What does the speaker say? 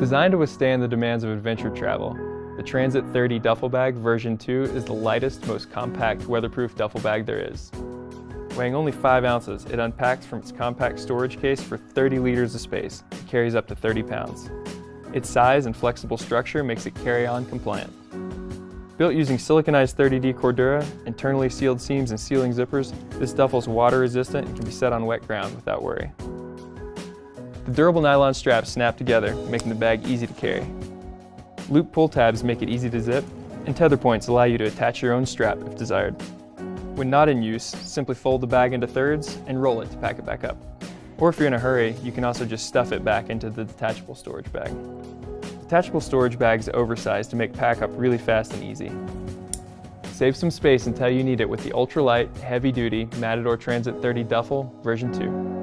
Designed to withstand the demands of adventure travel, the Transit30 duffel bag version 2 is the lightest, most compact, weatherproof duffel bag there is. Weighing only 5 ounces, it unpacks from its compact storage case for 30 liters of space and carries up to 30 pounds. Its size and flexible structure makes it carry-on compliant. Built using siliconized 30D Cordura, internally sealed seams and sealing zippers, this duffel is water resistant and can be set on wet ground without worry. The durable nylon straps snap together, making the bag easy to carry. Loop pull tabs make it easy to zip, and tether points allow you to attach your own strap if desired. When not in use, simply fold the bag into thirds and roll it to pack it back up. Or if you're in a hurry, you can also just stuff it back into the detachable storage bag. Detachable storage bags are oversized to make pack up really fast and easy. Save some space until you need it with the ultralight, heavy-duty Matador Transit30 Duffle version 2.